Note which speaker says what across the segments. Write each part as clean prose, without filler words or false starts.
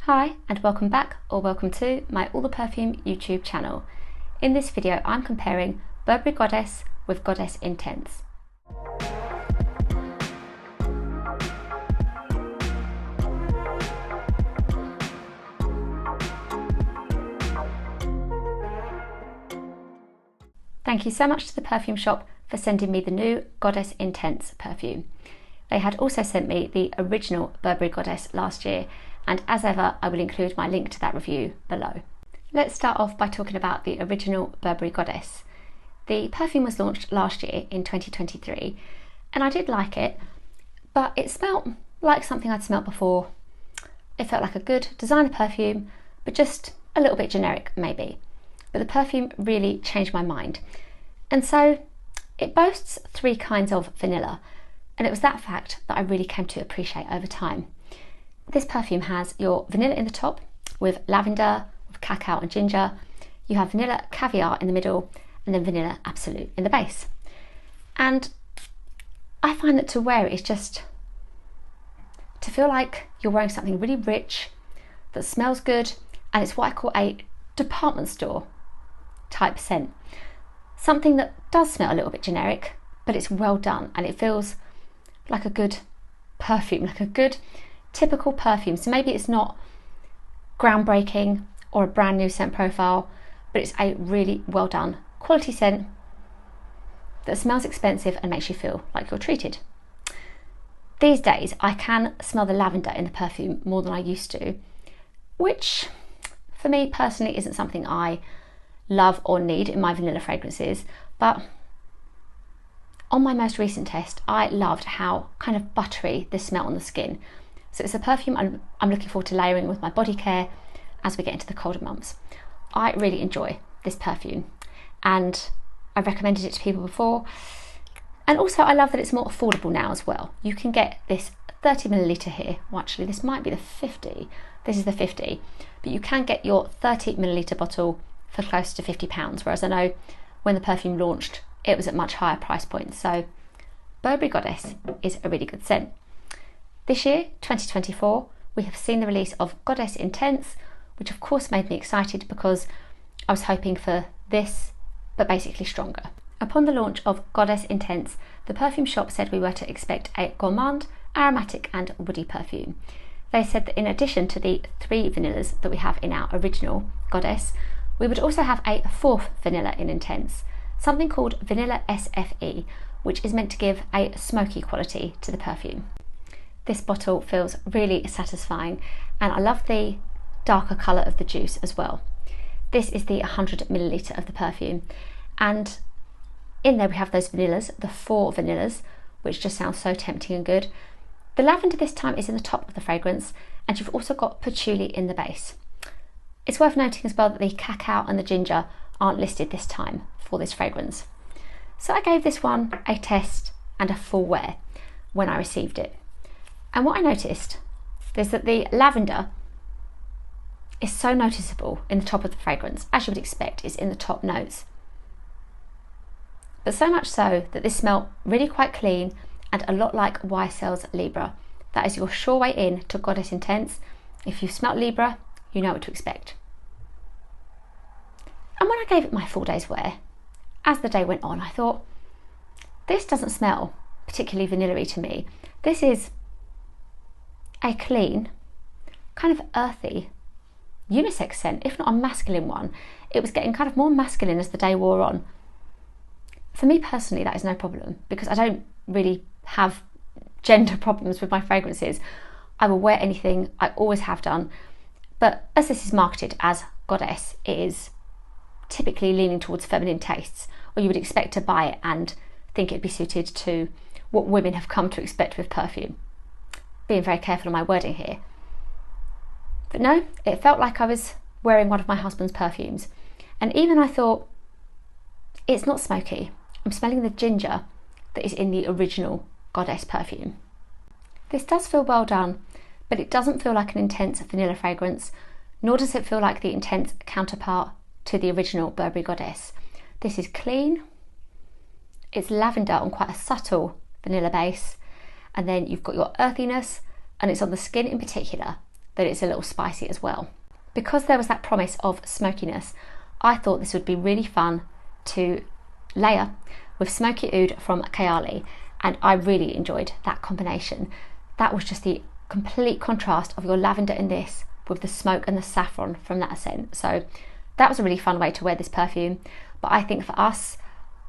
Speaker 1: Hi and welcome back or welcome to my All the Perfume YouTube channel. In this video I'm comparing Burberry Goddess with Goddess Intense. Thank you so much to the Perfume Shop for sending me the new Goddess Intense perfume. They had also sent me the original Burberry Goddess last year, and as ever I will include my link to that review below. Let's start off by talking about the original Burberry Goddess. The perfume was launched last year in 2023 and I did like it, but it smelt like something I'd smelt before. It felt like a good designer perfume, but just a little bit generic maybe. But the perfume really changed my mind. And so it boasts 3 kinds of vanilla, and it was that fact that I really came to appreciate over time. This perfume has your vanilla in the top with lavender, with cacao and ginger. You have vanilla caviar in the middle and then vanilla absolute in the base. And I find that to wear it is just to feel like you're wearing something really rich that smells good, and it's what I call a department store type scent. Something that does smell a little bit generic, but it's well done and it feels like a good perfume, like a good typical perfume. So maybe it's not groundbreaking or a brand new scent profile, but it's a really well done quality scent that smells expensive and makes you feel like you're treated. These days I can smell the lavender in the perfume more than I used to, which for me personally isn't something I love or need in my vanilla fragrances, but on my most recent test I loved how kind of buttery this smelled on the skin. So it's a perfume I'm looking forward to layering with my body care as we get into the colder months. I really enjoy this perfume and I've recommended it to people before, and also I love that it's more affordable now as well. You can get this 30ml here, well actually this might be the 50, this is the 50, but you can get your 30ml bottle for close to £50, whereas I know when the perfume launched it was at much higher price points. So Burberry Goddess is a really good scent. This year, 2024, we have seen the release of Goddess Intense, which of course made me excited because I was hoping for this, but basically stronger. Upon the launch of Goddess Intense, the Perfume Shop said we were to expect a gourmand, aromatic and woody perfume. They said that in addition to the 3 vanillas that we have in our original Goddess, we would also have a 4th vanilla in Intense, something called Vanilla SFE, which is meant to give a smoky quality to the perfume. This bottle feels really satisfying and I love the darker colour of the juice as well. This is the 100ml of the perfume, and in there we have those vanillas, the 4 vanillas, which just sounds so tempting and good. The lavender this time is in the top of the fragrance, and you've also got patchouli in the base. It's worth noting as well that the cacao and the ginger aren't listed this time for this fragrance. So I gave this one a test and a full wear when I received it. And what I noticed is that the lavender is so noticeable in the top of the fragrance, as you would expect, it's in the top notes. But so much so that this smelled really quite clean and a lot like YSL's Libre. That is your sure way in to Goddess Intense. If you've smelt Libre, you know what to expect. And when I gave it my full day's wear, as the day went on, I thought, this doesn't smell particularly vanilla-y to me. This is a clean, kind of earthy, unisex scent, if not a masculine one. It was getting kind of more masculine as the day wore on. For me personally, that is no problem because I don't really have gender problems with my fragrances. I will wear anything, I always have done. But as this is marketed as Goddess, it is typically leaning towards feminine tastes, or you would expect to buy it and think it'd be suited to what women have come to expect with perfume. Being very careful on my wording here. But no, it felt like I was wearing one of my husband's perfumes. And even I thought, it's not smoky. I'm smelling the ginger that is in the original Goddess perfume. This does feel well done, but it doesn't feel like an intense vanilla fragrance, nor does it feel like the intense counterpart to the original Burberry Goddess. This is clean, it's lavender on quite a subtle vanilla base, and then you've got your earthiness, and it's on the skin in particular, that it's a little spicy as well. Because there was that promise of smokiness, I thought this would be really fun to layer with Smoky Oud from Kayali, and I really enjoyed that combination. That was just the complete contrast of your lavender in this with the smoke and the saffron from that scent. So that was a really fun way to wear this perfume. But I think for us,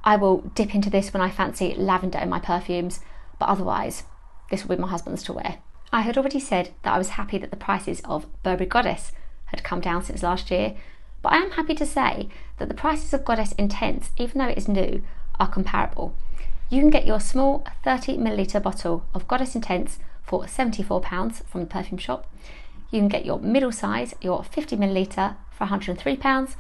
Speaker 1: I will dip into this when I fancy lavender in my perfumes, but otherwise this will be my husband's to wear. I had already said that I was happy that the prices of Burberry Goddess had come down since last year, but I am happy to say that the prices of Goddess Intense, even though it is new, are comparable. You can get your small 30ml bottle of Goddess Intense for £74 from the Perfume Shop. You can get your middle size, your 50ml, for £103,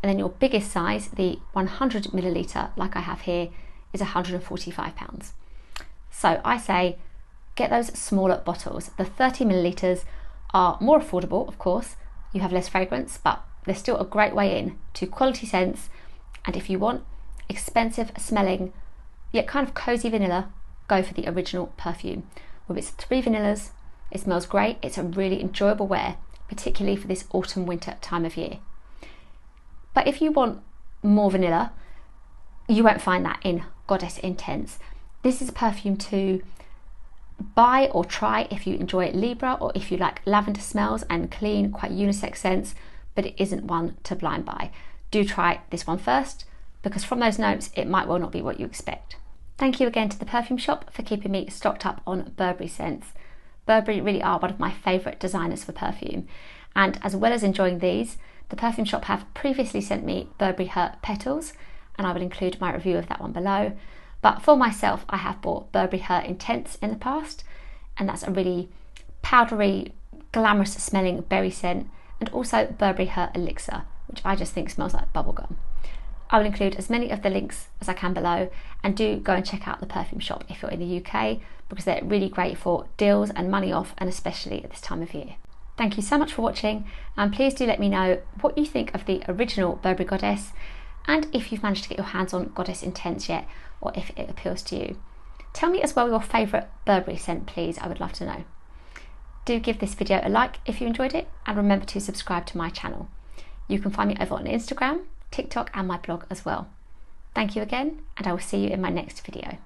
Speaker 1: and then your biggest size, the 100ml, like I have here, is £145. So I say get those smaller bottles. The 30ml are more affordable, of course. You have less fragrance, but they're still a great way in to quality scents. And if you want expensive smelling, yet kind of cozy vanilla, go for the original perfume. With its 3 vanillas, it smells great. It's a really enjoyable wear, particularly for this autumn winter time of year. But if you want more vanilla, you won't find that in Goddess Intense. This is a perfume to buy or try if you enjoy Libre or if you like lavender smells and clean, quite unisex scents, but it isn't one to blind buy. Do try this one first, because from those notes, it might well not be what you expect. Thank you again to the Perfume Shop for keeping me stocked up on Burberry scents. Burberry really are one of my favourite designers for perfume, and as well as enjoying these, the Perfume Shop have previously sent me Burberry Petals, and I will include my review of that one below. But for myself, I have bought Burberry Intense in the past, and that's a really powdery, glamorous smelling berry scent, and also Burberry Elixir, which I just think smells like bubblegum. I will include as many of the links as I can below, and do go and check out the Perfume Shop if you're in the UK, because they're really great for deals and money off, and especially at this time of year. Thank you so much for watching, and please do let me know what you think of the original Burberry Goddess, and if you've managed to get your hands on Goddess Intense yet, or if it appeals to you. Tell me as well your favourite Burberry scent, please. I would love to know. Do give this video a like if you enjoyed it, and remember to subscribe to my channel. You can find me over on Instagram, TikTok and my blog as well. Thank you again, and I will see you in my next video.